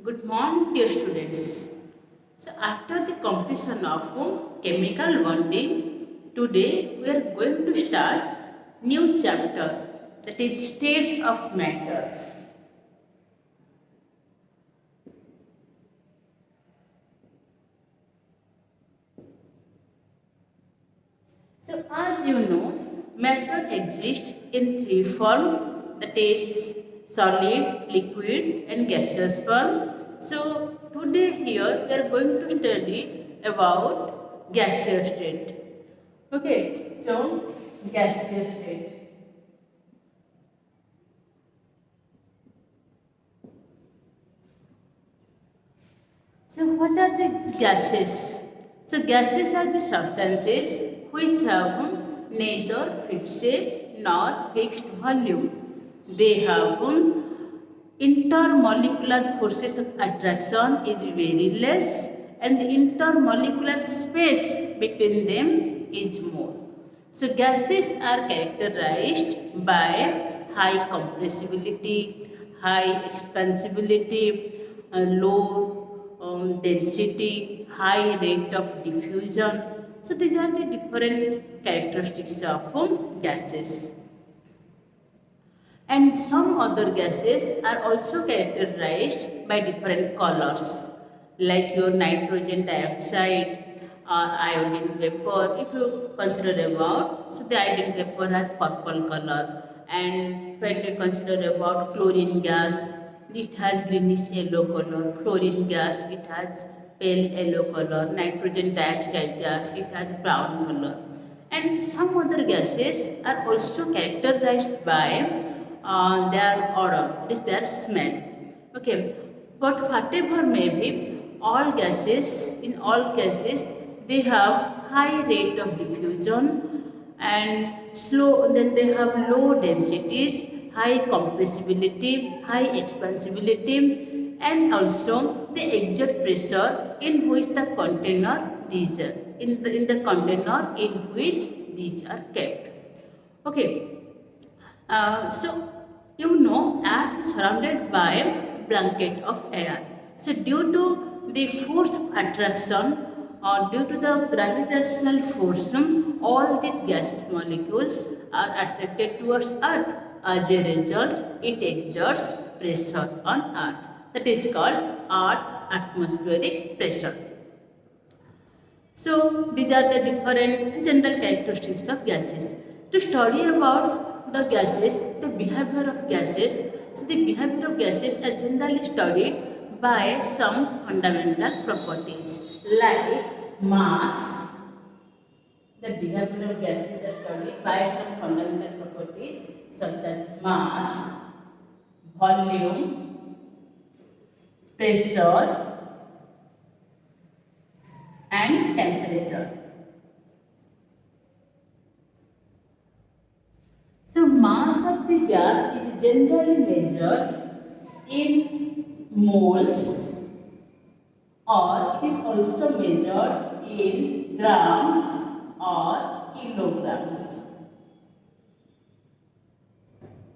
Good morning, dear students. So, after the completion of chemical bonding, today we are going to start new chapter, that is states of matter. So, as you know, matter exists in three forms, that is solid, liquid, and gaseous form. So, today here we are going to study about gaseous state. Okay, so gaseous state. So what are the gases? So gases are the substances which have neither fixed nor fixed volume. They have intermolecular forces of attraction is very less and the intermolecular space between them is more. So gases are characterized by high compressibility, high expansibility, low density, high rate of diffusion. So these are the different characteristics of gases. And some other gases are also characterized by different colors, like your nitrogen dioxide or iodine vapor. If you consider about, so the iodine vapor has purple color, and when you consider about chlorine gas, it has greenish yellow color. Fluorine gas, it has pale yellow color. Nitrogen dioxide gas, it has brown color. And some other gases are also characterized by their odor, that is their smell. Okay, but whatever may be, all gases, in all cases, they have high rate of diffusion and slow, then they have low densities, high compressibility, high expansibility, and also they exert pressure in which the container these are, in the container in which these are kept. Okay, so you know earth is surrounded by a blanket of air. So due to the force of attraction or due to the gravitational force, all these gaseous molecules are attracted towards earth. As a result, it exerts pressure on earth. That is called earth's atmospheric pressure. So these are the different general characteristics of gases. To study about the gases, the behavior of gases, so the behavior of gases are generally studied by some fundamental properties like mass. The behavior of gases are studied by some fundamental properties such as mass, volume, pressure, and temperature. So mass of the gas is generally measured in moles, or it is also measured in grams or kilograms.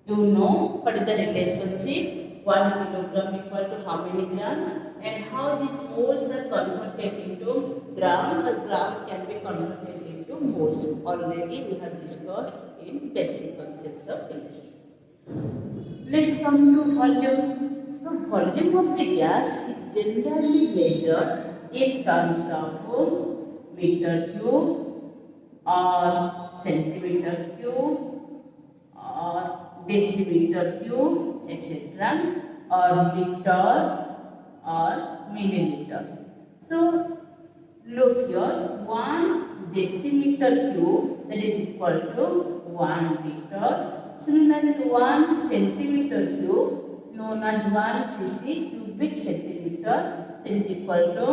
You know what is the relationship? 1 kilogram equal to how many grams, and how these moles are converted into grams, or gram can be converted into moles. Already we have discussed in basic concepts of chemistry. Let's come to volume. The volume of the gas is generally measured in terms of meter cube or centimeter cube or decimeter cube, etc., or liter or milliliter. So look here, 1 decimeter cube, that is equal to 1 liter. Similarly, 1 centimeter cube, known as 1 cc cubic centimeter, that is equal to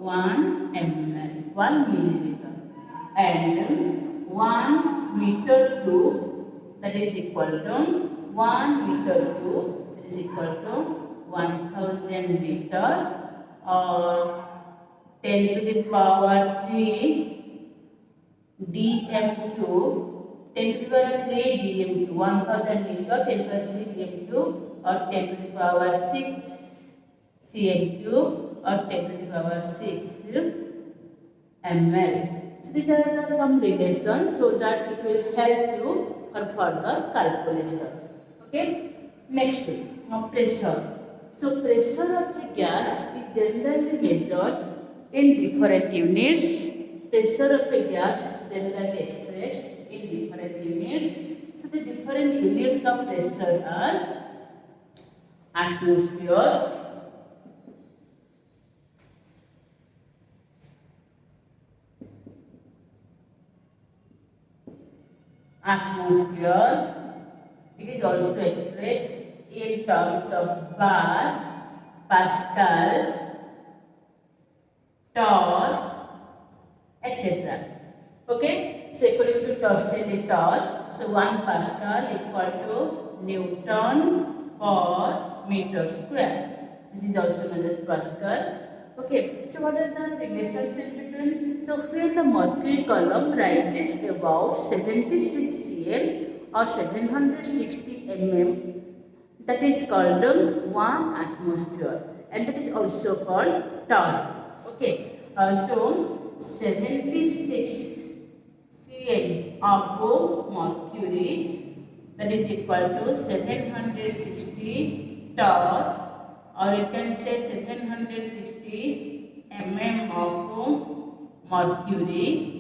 1 ml, 1 milliliter. And 1 meter cube, that is equal to 1 meter cube, that is equal to 1000 liter, or 10 to the power 3 dm cube, 10 to the power 3 dm cube, 1000 liter, 10 to the power 3 dm cube, or 10 to the power 6 cm cube or 10 to the power 6 ml. So these are the some relations so that it will help you for further calculation. Okay. Next, pressure. So pressure of a gas is generally measured in different units. Pressure of a gas generally expressed in different units. So the different units of pressure are atmosphere, atmosphere. It is also expressed in terms of bar, Pascal, torr, etc. Okay, so according to torsielli torr, so 1 Pascal equal to Newton per meter square. This is also known as Pascal. Okay, so what are the relationship between? So when the mercury column rises about 76 cm or 760 mm, that is called 1 atmosphere, and that is also called torr. Okay, so 76 cm of mercury, that is equal to 760 torr, or you can say 760 mm of mercury,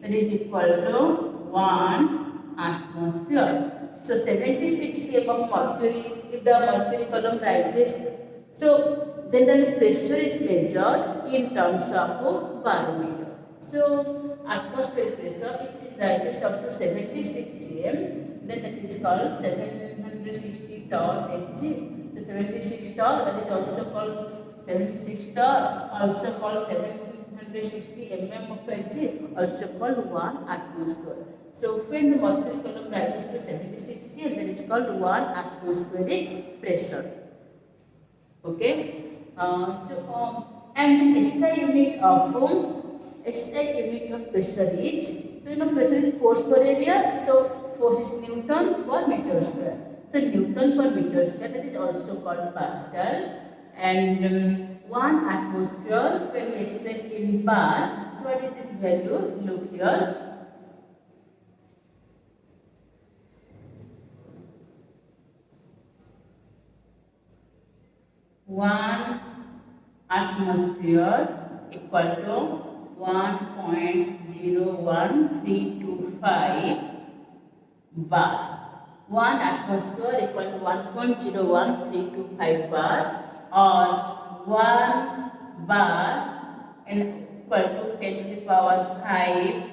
that is equal to 1 atmosphere. So 76 cm of mercury, if the mercury column rises, so generally pressure is measured in terms of barometer. So atmospheric pressure, if it rises up to 76 cm, then that is called 760 torr Hg. So 76 torr, that is also called 76 torr, also called 760 mm of Hg, also called 1 atmosphere. So when the mercury column rises to 76 cm, that is called 1 atmospheric pressure. Okay. And the SI unit of pressure is, so you know pressure is force per area, so force is Newton per meter square. So Newton per meter square, that is also called Pascal, and 1 atmosphere when expressed in bar. So what is this value? Look here. 1 atmosphere equal to 1.01325 bar. 1 atmosphere equal to 1.01325 bar, or 1 bar and equal to 10 to the power 5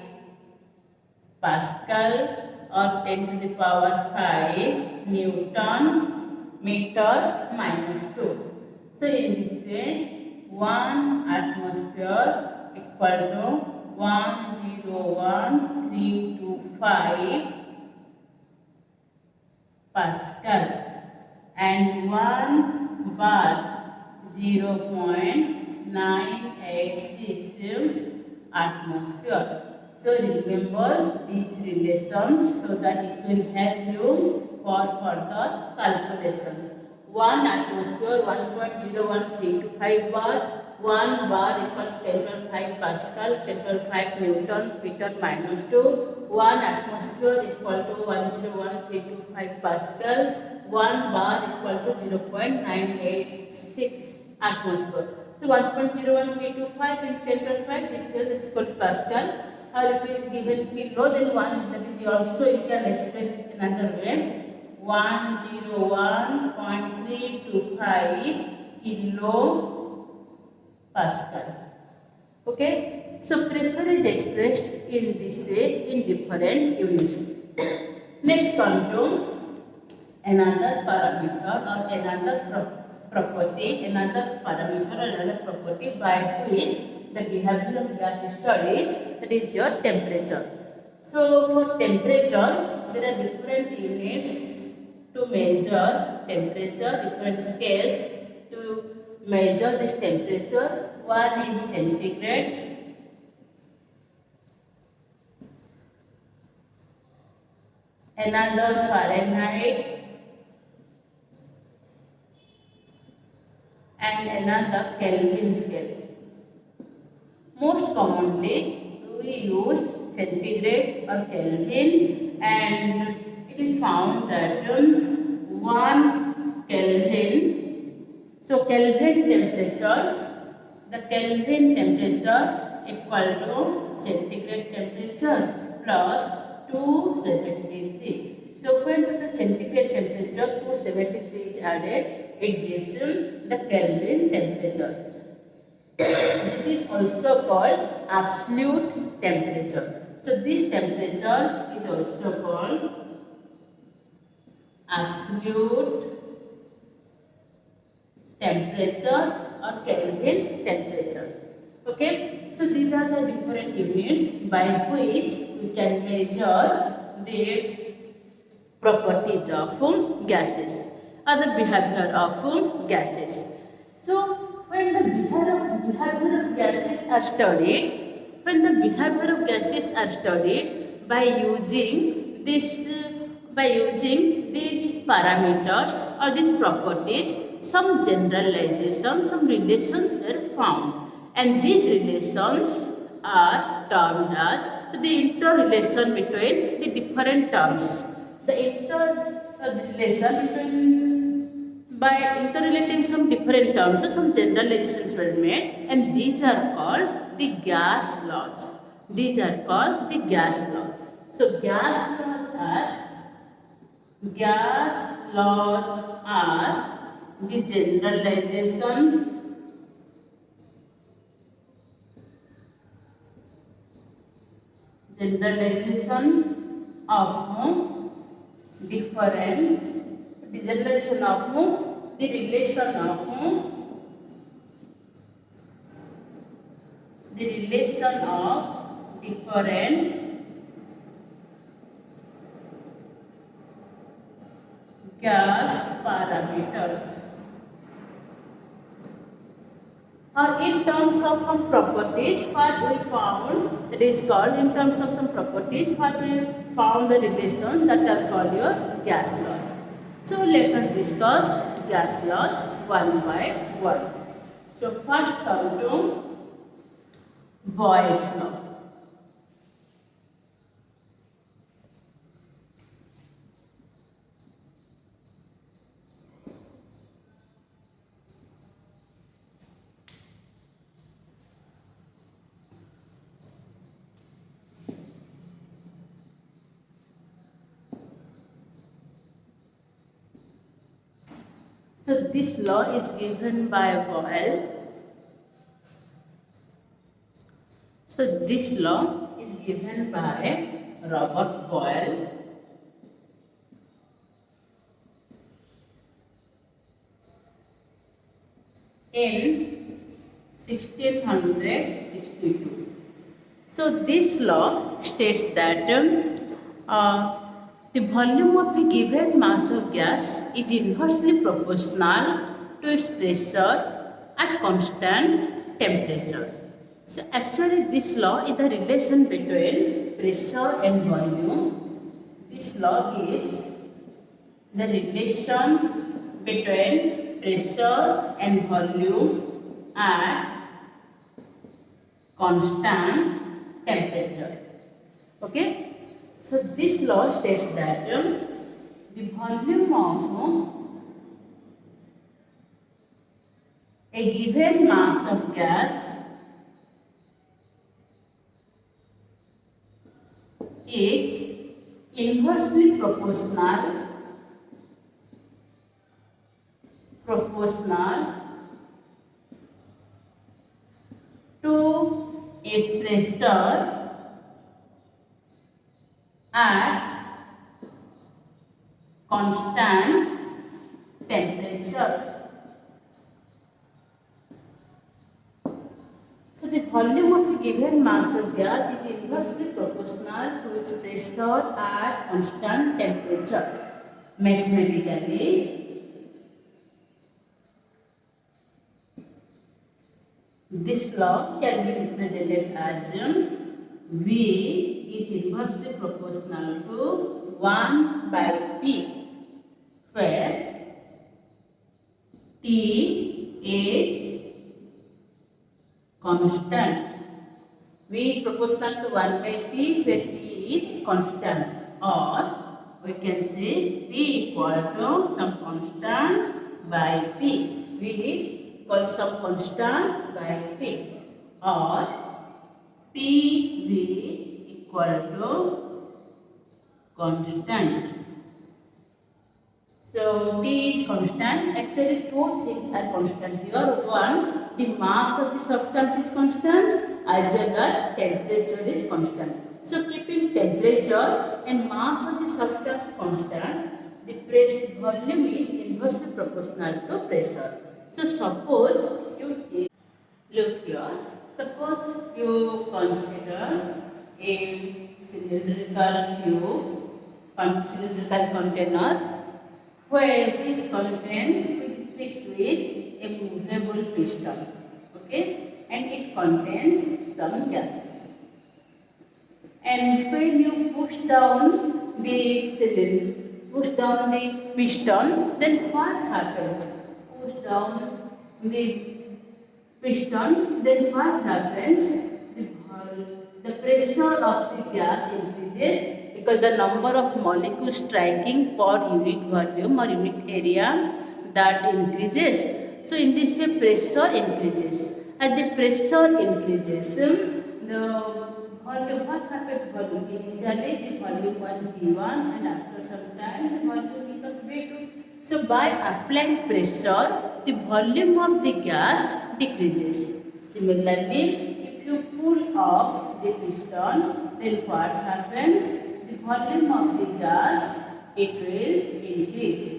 Pascal, or 10 to the power 5 Newton meter minus 2. So in this way, 1 atmosphere equal to 101,325 Pascal, and 1 bar 0.986 atmosphere. So remember these relations so that it will help you for further calculations. 1 atmosphere 1.01325 bar, 1 bar equal to 10.5 Pascal, 10.5 Newton meter minus 2, 1 atmosphere equal to 101,325 Pascal, 1 bar equal to 0.986 atmosphere. So 1.01325 and 10.5 is equal to Pascal. Or if it is given below than 1, that is also you can express it in another way. 101.325 kilo Pascal. Okay. So pressure is expressed in this way in different units. Next come to another parameter or another property, another parameter or another property by which the behavior of gas is studied, that is your temperature. So for temperature, there are different units to measure temperature, different scales to measure this temperature. One is centigrade, another Fahrenheit, and another Kelvin scale. Most commonly, we use centigrade or Kelvin, and it is found that 1 Kelvin, so Kelvin temperature, the Kelvin temperature equal to centigrade temperature plus 273. So when the centigrade temperature 273 is added, it gives you the Kelvin temperature. This is also called absolute temperature. So this temperature is also called absolute temperature or Kelvin temperature. Okay. So these are the different units by which we can measure the properties of gases or the behavior of gases. So when the behavior of gases are studied, by using these parameters or these properties, some generalization, some relations were found, and these relations are termed as, so the interrelation between the different terms. The interrelation between, by interrelating some different terms, so some generalizations were made, and these are called the gas laws. So gas laws are the generalization of different, the generalization of the relation of different gas parameters, or in terms of some properties what we found, it is called, in terms of some properties what we found the relation, that are called your gas laws. So let us discuss gas laws one by one. So first come to Boyle's law. So this law is given by Boyle. So this law is given by Robert Boyle. In 1662. So this law states that the volume of a given mass of gas is inversely proportional to its pressure at constant temperature. So actually this law is the relation between pressure and volume. This law is the relation between pressure and volume at constant temperature. Okay. So this law states that the volume of a given mass of gas is inversely proportional to its pressure at constant temperature. So the volume of a given mass of gas is inversely proportional to its pressure at constant temperature. Mathematically, this law can be represented as V is inversely proportional to 1 by P, where T is constant. V is proportional to 1 by P where P is constant, or we can say P equal to some constant by P. V is equal to some constant by P, or PV equal to constant. So T is constant. Actually, two things are constant here. One, the mass of the substance is constant, as well as temperature is constant. So keeping temperature and mass of the substance constant, the press volume is inversely proportional to pressure. So suppose you look here. Suppose you consider a cylindrical container which is fixed with a movable piston, okay, and it contains some gas. And when you push down the cylinder, push down the piston, then what happens? Push down the piston, then what happens? The pressure of the gas increases because the number of molecules striking per unit volume or unit area that increases. So in this way pressure increases. As the pressure increases, the volume, what happens volume? Initially the volume was V1 and after some time the volume becomes V2. So by applying pressure, the volume of the gas decreases. Similarly, if you pull off the piston, then what happens? The volume of the gas, it will increase.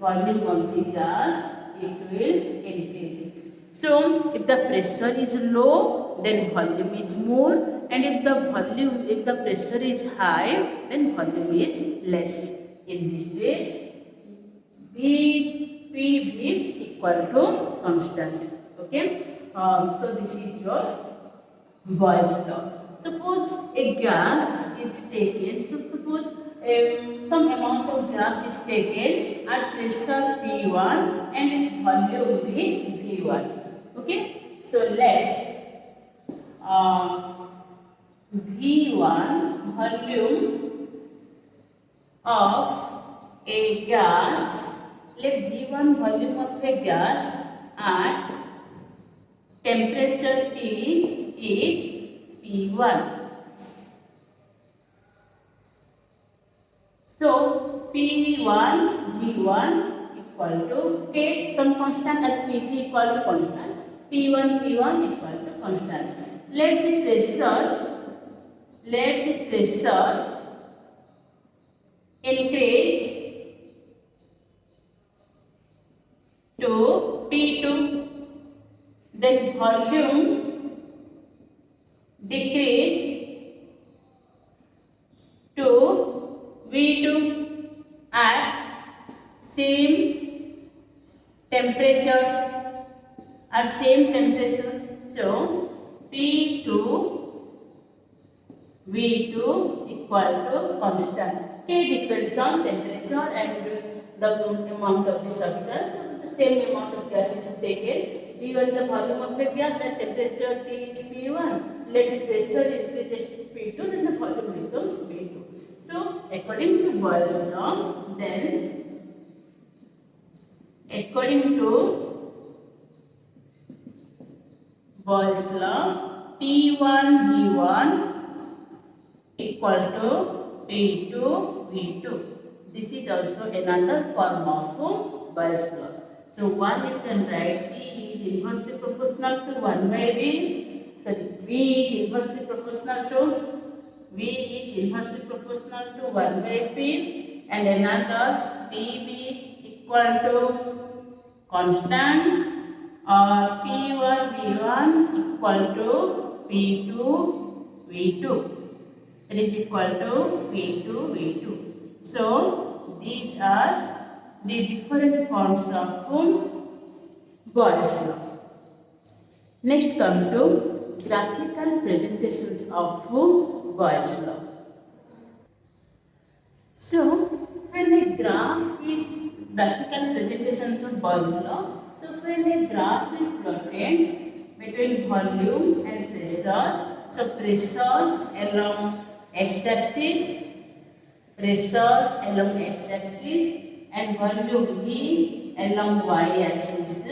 Volume of the gas, it will increase. So, if the pressure is low, then volume is more, and if the pressure is high, then volume is less. In this way, PV equal to constant. Okay. So this is your Boyle's law. Suppose a gas is taken. So suppose some amount of gas is taken at pressure P1 and its volume be V1. Okay. So let V1 volume of a gas. Let V1 volume of a gas at temperature T is P1. So P1 V1 equal to K, some constant as Pp equal to constant. P1 V1 equal to constant. Let the pressure increase to P2. Then volume decrease to V2 at same temperature. So P2 V2 equal to constant. K depends on temperature and the amount of the substance. So the same amount of gas is taken. P1 the volume of the gas at temperature T is P1. Let the pressure increases to P2, then the volume becomes P2. So according to Boyle's law, then according to Boyle's law, P1 V1 equal to P2 V2. This is also another form of Boyle's law. So one you can write P is inversely proportional to 1 by V. Sorry, V is inversely proportional to 1 by P, and another PV equal to constant, or P1 V1 equal to P2 V2. It is equal to P2 V2. So these are the different forms of Boyle's law. Next come to graphical presentations of Boyle's law. So when a graph is graphical presentations of Boyle's law, so when a graph is plotted between volume and pressure, so pressure along x-axis, and volume V along y-axis,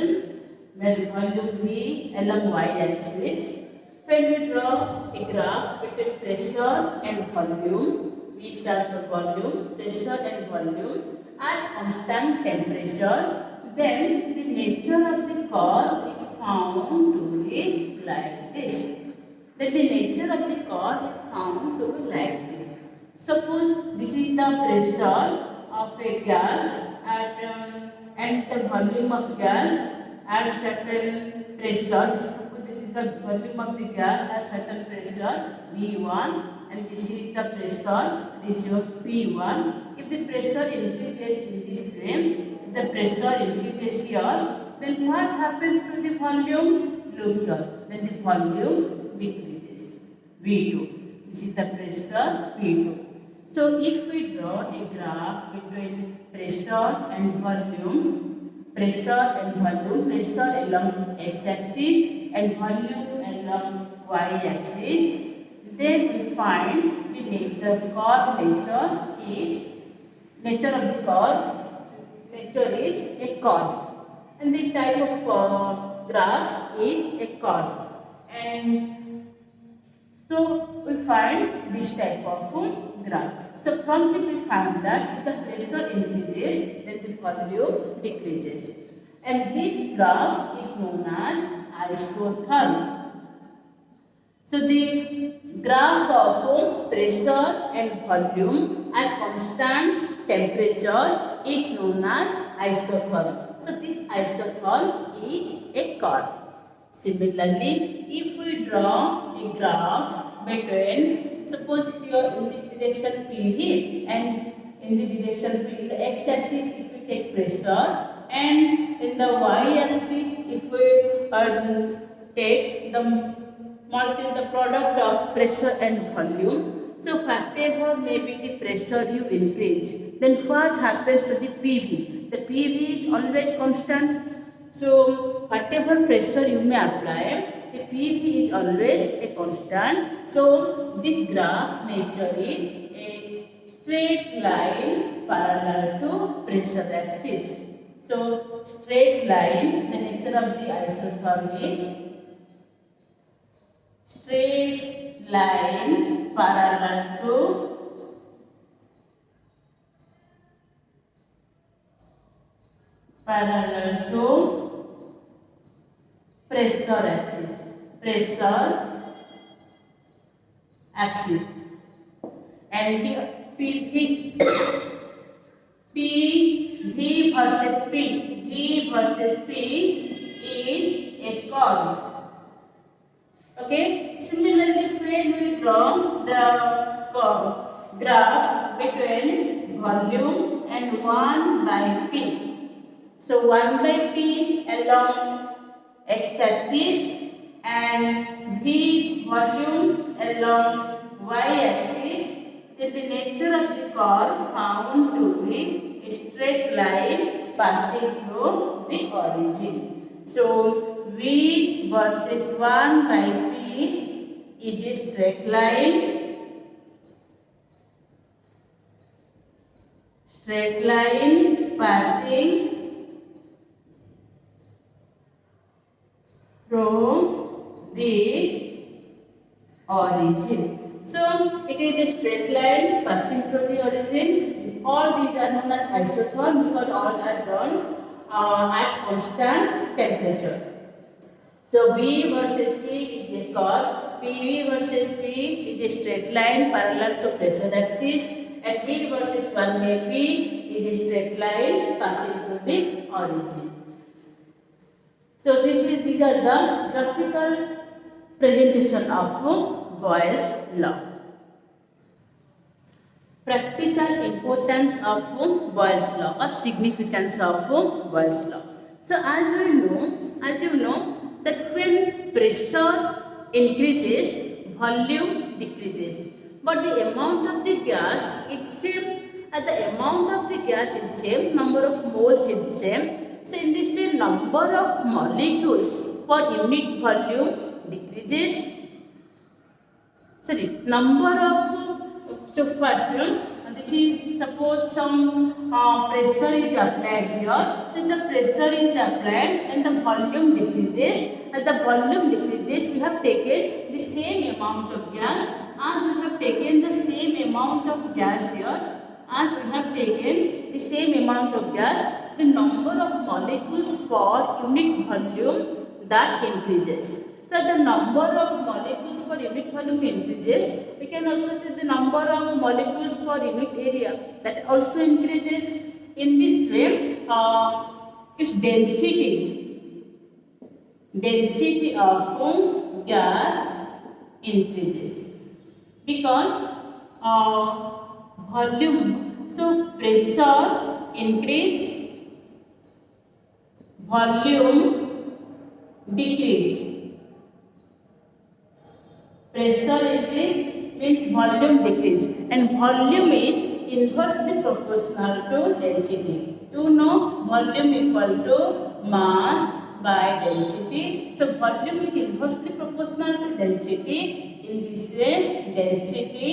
When we draw a graph between pressure and volume, V stands for volume, pressure and volume at constant temperature, then the nature of the curve is found to be like this. Suppose this is the pressure of a gas at and the volume of gas at certain pressure. This is the volume of the gas at certain pressure V1, and this is the pressure, this is your P1. If the pressure increases in this way, if the pressure increases here, then what happens to the volume? Look here, then the volume decreases, V2. This is the pressure P2. So if we draw a graph between pressure and volume, pressure along x-axis and volume along y-axis, then we find the nature of the curve is a curve, and the type of graph is a curve, and so we find this type of graph. So from this we find that if the pressure increases, then the volume decreases, and this graph is known as isotherm. So the graph of pressure and volume at constant temperature is known as isotherm. So this isotherm is a curve. Similarly, if we draw a graph between, suppose here in this direction PV, and in the direction P, in the x-axis if we take pressure, and in the y-axis if we take the product of pressure and volume. So whatever may be the pressure you increase, then what happens to the PV? The PV is always constant. So whatever pressure you may apply, the PV is always a constant. So this graph nature is a straight line parallel to pressure axis. So straight line, the nature of the isotherm is straight line parallel to pressure axis, and V versus P is a curve. Okay. Similarly, when we draw the graph between volume and 1 by P. So 1 by P along x-axis and V volume along y-axis, then the nature of the curve found to be a straight line passing through the origin. So V versus 1 by P is a straight line passing through the origin. So it is a straight line passing through the origin. All these are known as isotherm because all are drawn at constant temperature. So V versus P is a curve, PV versus P is a straight line parallel to pressure axis, and V versus 1 by P is a straight line passing through the origin. So these are the graphical presentation of Boyle's law. Practical importance of Boyle's law or significance of Boyle's law. So as you know that when pressure increases, volume decreases, but the amount of the gas is same. The amount of the gas is same, number of moles is same. So in this way, number of molecules per unit volume decreases. Sorry, number of, so first this is suppose some pressure is applied here. So the pressure is applied and the volume decreases. As the volume decreases, we have taken the same amount of gas. As we have taken the same amount of gas here, as we have taken the same amount of gas, the number of molecules per unit volume that increases. So the number of molecules per unit volume increases. We can also see the number of molecules per unit area that also increases. In this way, its density of gas increases because volume. So pressure increase, volume decrease. Pressure increase means volume decrease, and volume is inversely proportional to density. You know, volume equal to mass by density. So volume is inversely proportional to density. In this way, density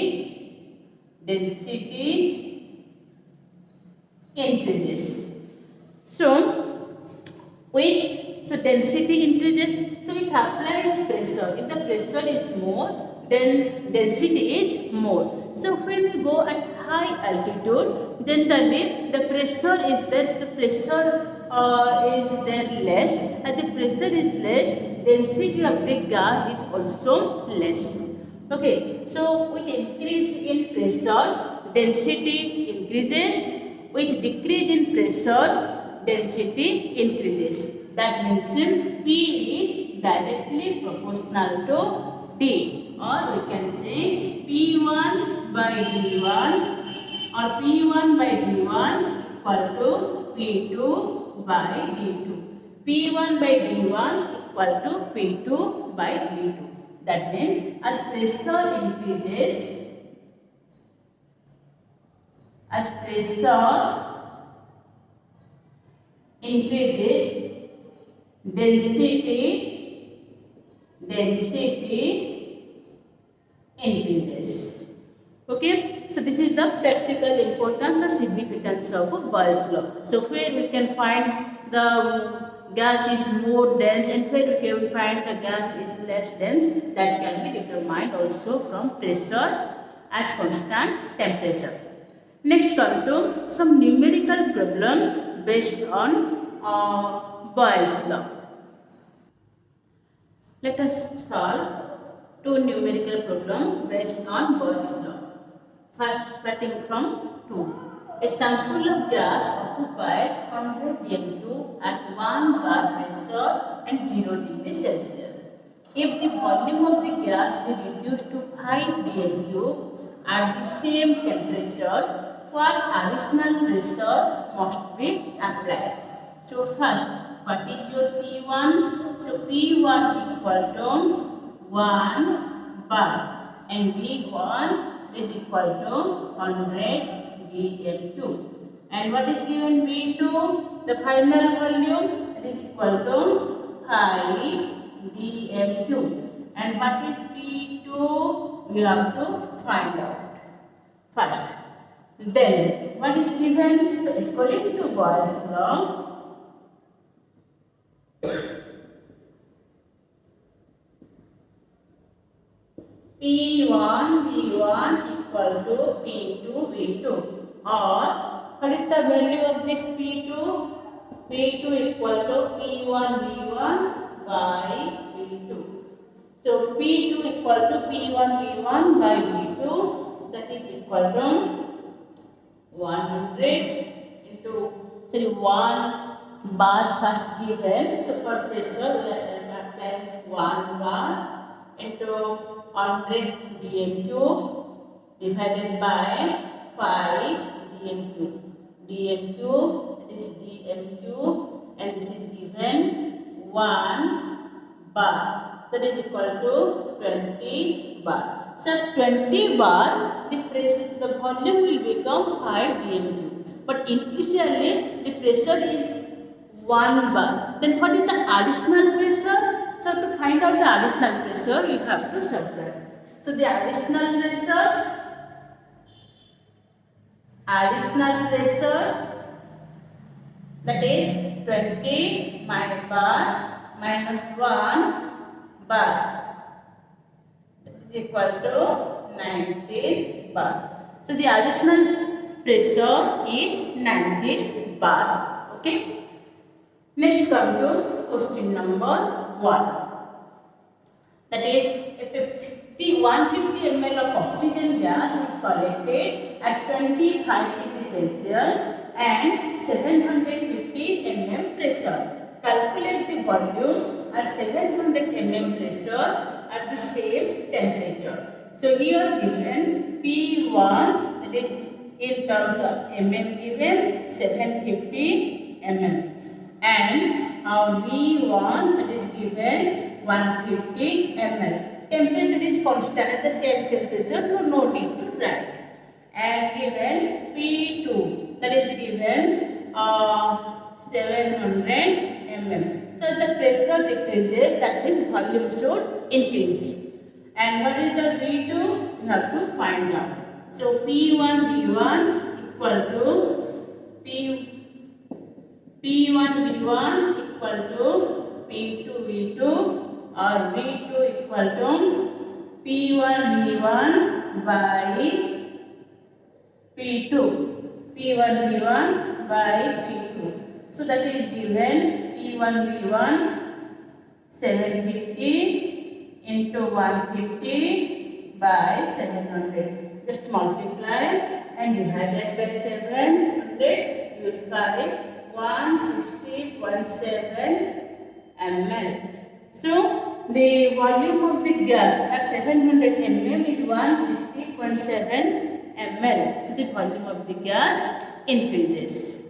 increases. So density increases. So with applied pressure, if the pressure is more, then density is more. So when we go at high altitude, generally the pressure is there. The pressure is there less. As the pressure is less, density of the gas is also less. Okay. So with increase in pressure, density increases. With decrease in pressure, density increases. That means P is directly proportional to D, or we can say P1 by D1 or P1 by D1 equal to P2 by D2. P1 by D1 equal to P2 by D2. That means as pressure increases, density increases. Okay, so this is the practical importance or significance of Boyle's law. So where we can find the gas is more dense and where we can find the gas is less dense, that can be determined also from pressure at constant temperature. Next, come to some numerical problems based on Boyle's law. Let us solve two numerical problems based on Boyle's law. First, starting from 2. A sample of gas occupies 100 dm³ at 1 bar pressure and 0 degree Celsius. If the volume of the gas is reduced to 5 dm³ at the same temperature, what additional pressure must be applied? So first, what is your P1? So P1 equal to 1 bar and V1 is equal to 100 dm³. And what is given V2? The final volume is equal to 5 dm³. And what is P2? We have to find out first. Then what is given? So according to Boyle's law, P1 V1 equal to P2 V2, or what is the value of this P2? P2 equal to P1 V1 by V2. So P2 equal to P1 V1 by V2, that is equal to 100 into 1 bar first given. So for pressure we are applying 1 bar into 100 dm³ divided by 5 dm³. dm³ is dm³, and this is given 1 bar, that is equal to 20 bar. So 20 bar, the volume will become 5 dm³. But initially the pressure is 1 bar. Then what is the additional pressure? So to find out the additional pressure, you have to subtract. So the additional pressure that is 20 bar minus 1 bar is equal to 19 bar. So the additional pressure is 19 bar. Okay. Next come to question number 1. That is a 150 ml of oxygen gas is collected at 25 degrees Celsius and 750 mm pressure. Calculate the volume at 700 mm pressure at the same temperature. So here given P1, that is in terms of mm given 750 mm, and V1, that is given 150 ml. Temperature is constant at the same temperature, so no need to write. And given P2, that is given 700 mm. So the pressure decreases, that means volume should increase. And what is the V2? You have to find out. So P1 V1 equal to P1 V1 equal to P2 V2, or V2 equal to P1 V1 by P2. P1 V1 by P2. So that is given P1 V1 750 into 150 by 700. Just multiply and divide it by 700. You will find 160.7 ml. So the volume of the gas at 700 mm is 160.7 ml. So the volume of the gas increases.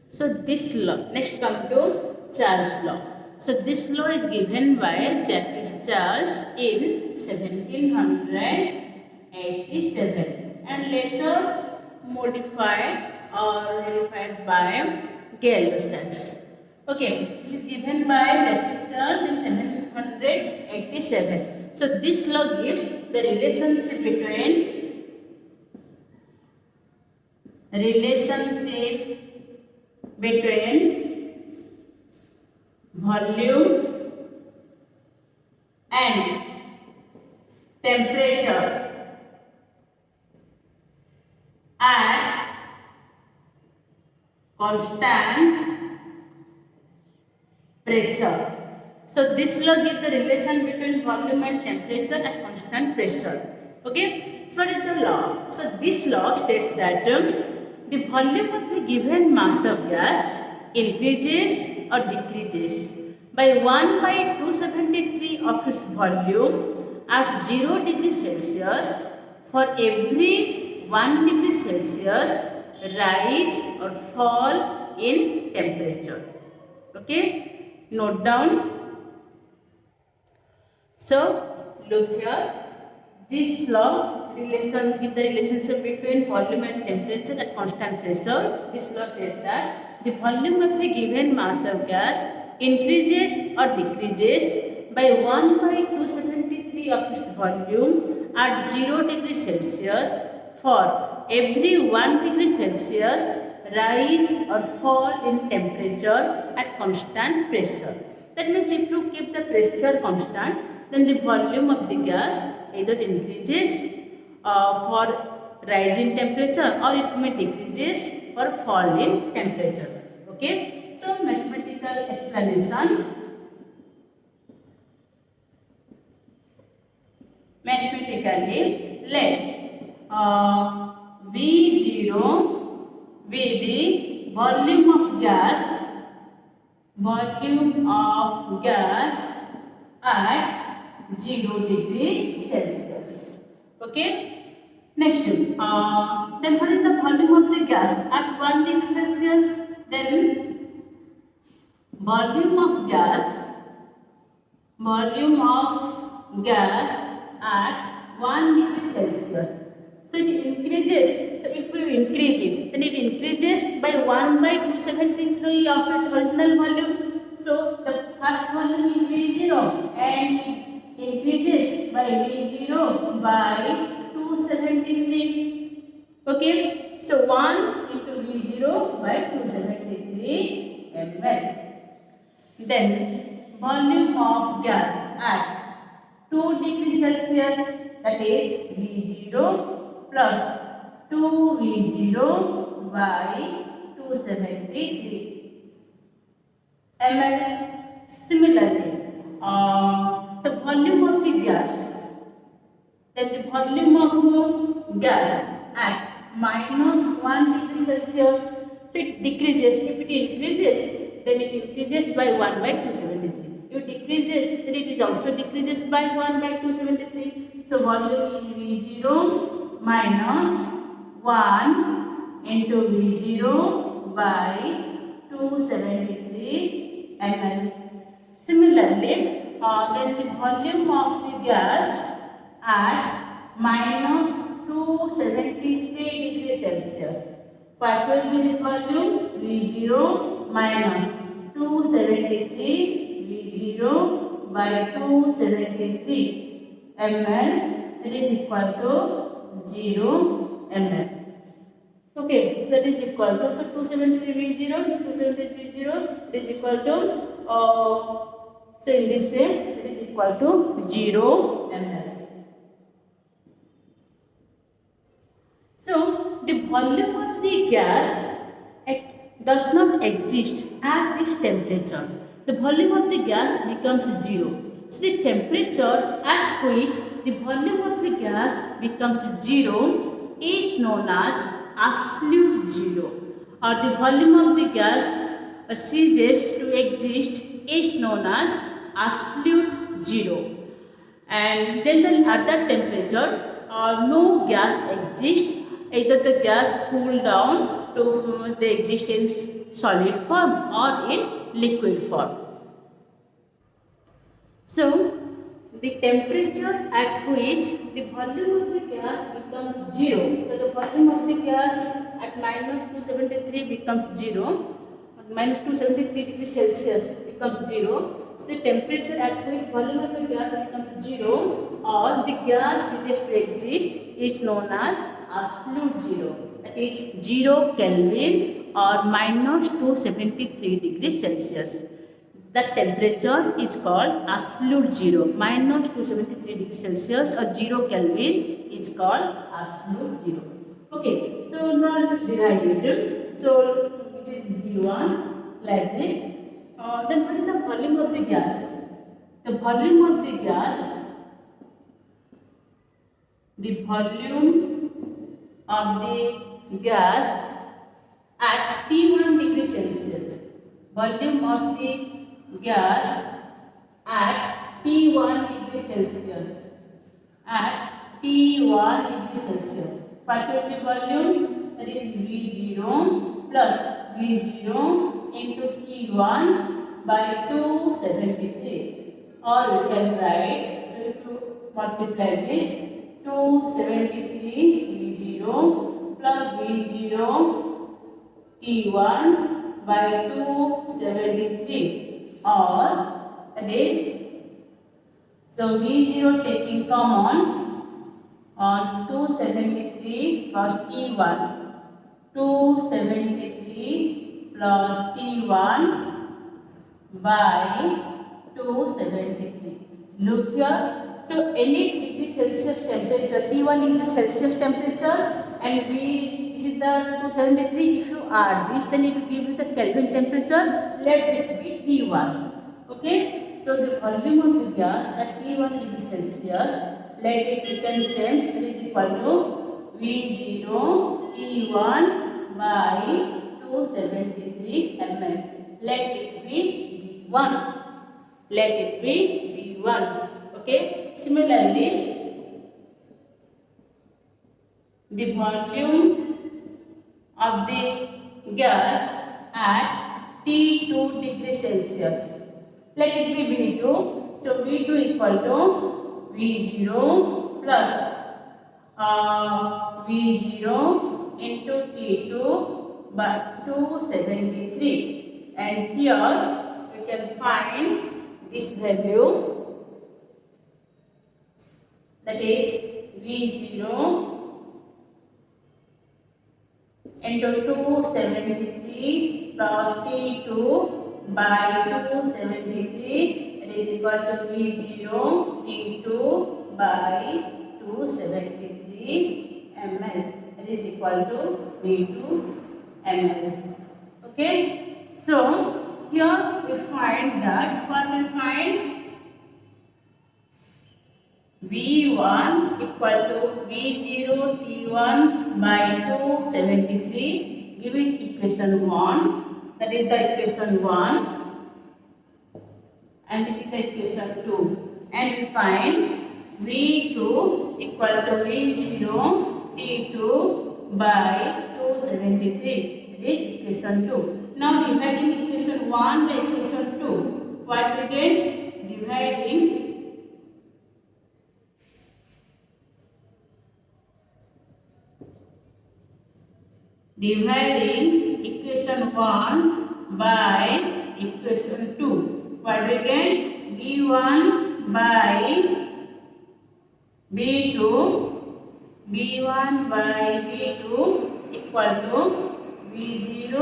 So this law. Next come to Charles law. So this law is given by Jacques Charles in 1787 and later modified or verified by Gay-Lussac. Okay, this is given by Jacques Charles in 1787. So this law gives the relationship between volume and temperature at constant pressure. So this law gives the relation between volume and temperature at constant pressure. Okay. So what is the law? So this law states that the volume of the given mass of gas increases or decreases by 1/273 of its volume at 0 degrees Celsius for every 1 degree Celsius rise or fall in temperature. Okay. Note down. So look here. This law gives the relationship between volume and temperature at constant pressure. This law states that the volume of a given mass of gas increases or decreases by 1/273 of its volume at 0 degrees Celsius for every 1 degree Celsius rise or fall in temperature at constant pressure. That means if you keep the pressure constant, then the volume of the gas either increases for rise in temperature, or it may decreases or fall in temperature. Okay. So mathematical explanation. Mathematically, let V0 be the volume of gas at 0 degree Celsius. Okay. Next, then what is the volume of the gas at 1 degree Celsius? Then volume of gas at 1 degree Celsius. So it increases. So if we increase it, then it increases by 1 by 273 of its original volume. So the first volume is V0 and it increases by V0 by 273. Okay, so 1 into V0 by 273 ml. Then volume of gas at 2 degrees Celsius, that is V0 plus 2V0 by 273 ml. Similarly, the volume of the gas, then the volume of gas at minus 1 degree Celsius, so it decreases. If it increases, then it increases by 1 by 273. If it decreases, then it is also decreases by 1 by 273. So volume is V0 minus 1 into V0 by 273 ml. Similarly, then the volume of the gas at minus 273 degrees Celsius. What will be this volume? V0 minus 273 V0 by 273 ml, that is equal to 0 ml. Okay, so that is equal to, so 273 V0, 273 0, it is equal to, so in this way, it is equal to 0 ml. So the volume of the gas does not exist at this temperature. The volume of the gas becomes 0. So the temperature at which the volume of the gas becomes 0 is known as absolute zero, or the volume of the gas ceases to exist is known as absolute zero. And generally at that temperature, no gas exists. Either the gas cool down to the existence solid form or in liquid form. So the temperature at which the volume of the gas becomes 0. So the volume of the gas at minus 273 becomes 0. Minus 273 degrees Celsius becomes 0. So the temperature at which volume of the gas becomes 0 or the gas ceases to exist is known as absolute zero. That is 0 Kelvin or minus 273 degrees Celsius. That temperature is called absolute zero. Minus 273 degrees Celsius or 0 Kelvin is called absolute zero. Okay, so now let us derive it. So which is V1 like this. Then what is the volume of the gas? The volume of the gas, at T1 degree Celsius. Volume of the gas at T1 degree Celsius. At T1 degree Celsius. What will be volume? That is V0 plus V0 into T1 by 273. Or we can write, so if you multiply this, 273 V0 plus V0 T1 by 273, or that is, so V0 taking common on 273 plus T1, 273 plus T1 by 273. Look here. So any degree Celsius temperature, T1 is the Celsius temperature and this is the 273. If you add this, then it will give you the Kelvin temperature. Let this be T1. Okay. So the volume of the gas at T1 degree Celsius, let it become same. It is equal to V0 T1 by 273 ml. Let it be V1. Let it be V1. Okay. Similarly, the volume of the gas at T2 degree Celsius. Let it be V2. So V2 equal to V0 plus V0 into T2 by 273, and here we can find this value, that is V0 into 273 plus T2 by 273, that is equal to V0 T2 by 273 ml, that is equal to V2 ml. Okay, so here we find that, what we find, V1 equal to V0 T1 by 273, given equation 1, that is the equation 1, and this is the equation 2, and we find V2 equal to V0 T2 by 273, that is equation 2. Now dividing equation 1 by equation 2, what we get? Dividing equation 1 by equation 2, what we get? V1 by V2, V1 by V2 equal to V0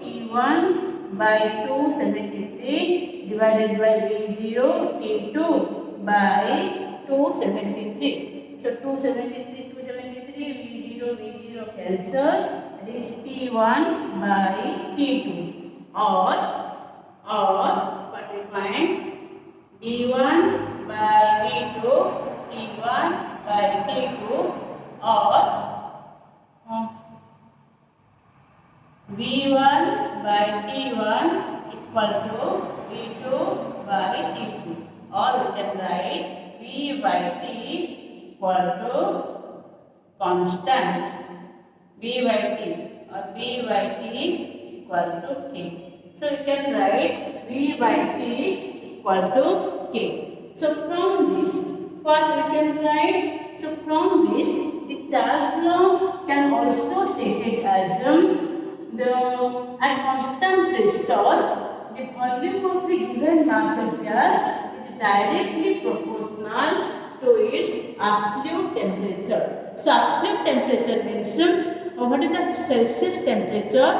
T1 by 273 divided by V0 T2 by 273. So 273, V0 cancels, that is T1 by T2, or what we find, V1 by V2, T1 by T2, or V1 by T1 equal to V2 by T2, or we can write V by T equal to constant, V by T, or V by T equal to K. So you can write V by T equal to K. So from this, what we can write? So from this, the Charles law can also stated as at constant pressure, the volume of the given mass of gas is directly proportional to its absolute temperature. So absolute temperature means what is the Celsius temperature?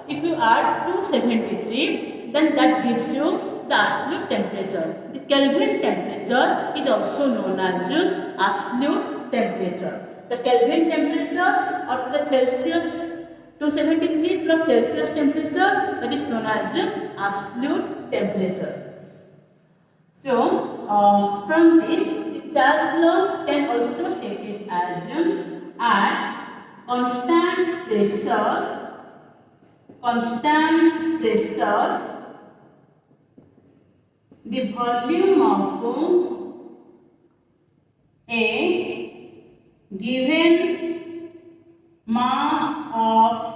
If you add 273, then that gives you the absolute temperature. The Kelvin temperature is also known as absolute temperature. The Kelvin temperature or the Celsius 273 plus Celsius temperature, that is known as absolute temperature. So from this, the Charles law can also state it as at constant pressure, the volume of a given mass of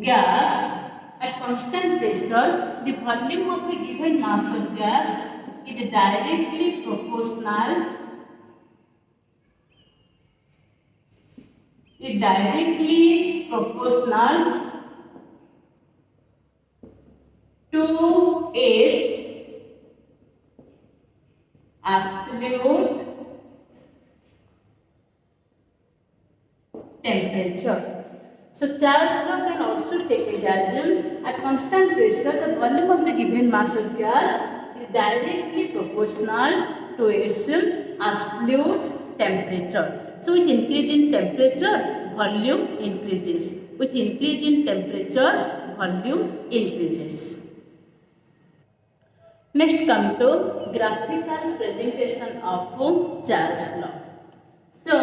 gas, at constant pressure, the volume of a given mass of gas is directly proportional to its absolute temperature. So Charles law can also take it as at constant pressure, the volume of the given mass of gas is directly proportional to its absolute temperature. So with increase in temperature, volume increases. With increase in temperature, volume increases. Next come to graphical presentation of Charles law. So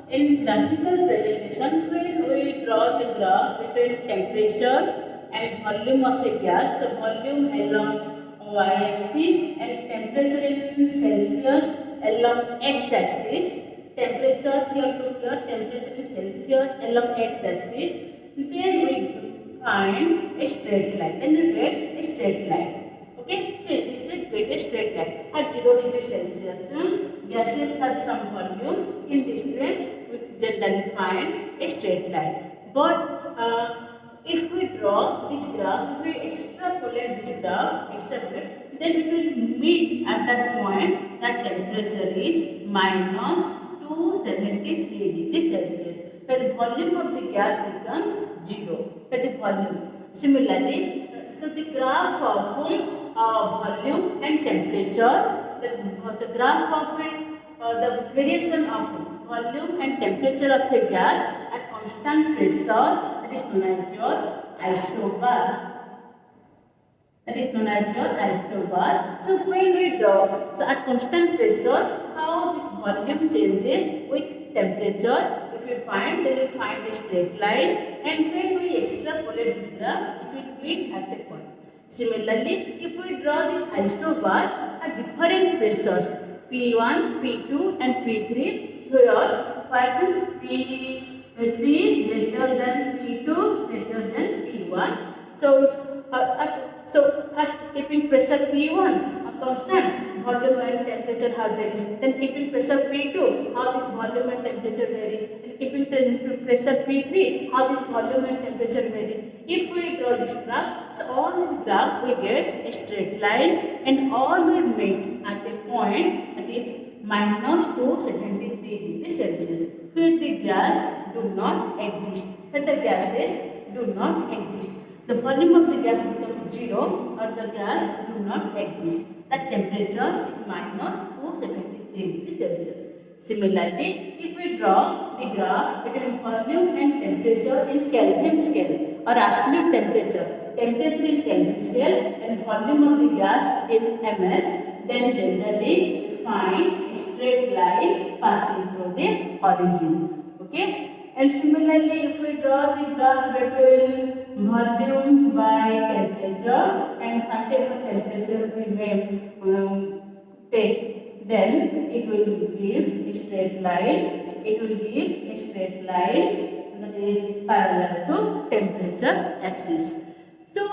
in graphical presentation, when we draw the graph between temperature and volume of a gas, the volume along y-axis and temperature in Celsius along x-axis, temperature here to here, temperature in Celsius along x-axis, then we find a straight line. Then we get a straight line. Okay, so this will get a straight line at 0 degrees Celsius. Gases have some volume. In this way, we generally find a straight line. But if we draw this graph, if we extrapolate this graph, then it will meet at that point that temperature is minus 273 degrees Celsius, where the volume of the gas becomes 0, where the volume. Similarly, so the graph of volume and temperature, the graph of the variation of volume and temperature of a gas at constant pressure, that is known as your isobar. That is known as your isobar. So when we draw, so at constant pressure, how this volume changes with temperature. If we find, then we find a straight line, and when we extrapolate this graph, it will meet at a point. Similarly, if we draw this isobar at different pressures, P1, P2 and P3, here find P3 greater than P2 greater than P1. So first keeping pressure P1 a constant, volume and temperature have varies. Then keeping pressure P2, how this volume and temperature vary. And keeping pressure P3, how this volume and temperature vary. If we draw this graph, so all this graph we get a straight line, and all will meet at a point that is minus 273 degrees Celsius, where the gas do not exist, where the gases do not exist. The volume of the gas becomes 0, or the gas do not exist. That temperature is minus 273 degrees Celsius. Similarly, if we draw the graph between volume and temperature in Kelvin scale, or absolute temperature in Kelvin scale, and volume of the gas in ml, then generally we find a straight line passing through the origin. Okay? And similarly, if we draw the graph between volume by temperature, and whatever temperature we may take, then it will give a straight line. It will give a straight line that is parallel to temperature axis. So,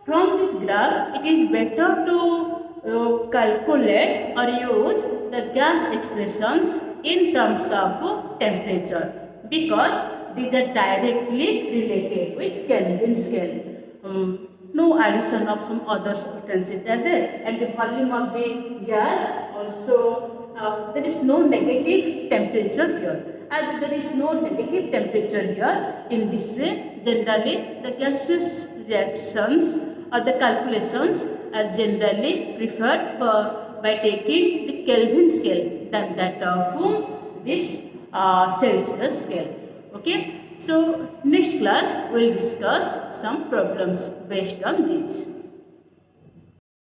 from this graph, it is better to calculate or use the gas expressions in terms of temperature, because these are directly related with Kelvin scale. No addition of some other substances are there, and the volume of the gas also, there is no negative temperature here. As there is no negative temperature here, in this way generally the gaseous reactions or the calculations are generally preferred by taking the Kelvin scale than that of this Celsius scale. Okay, so next class we will discuss some problems based on these.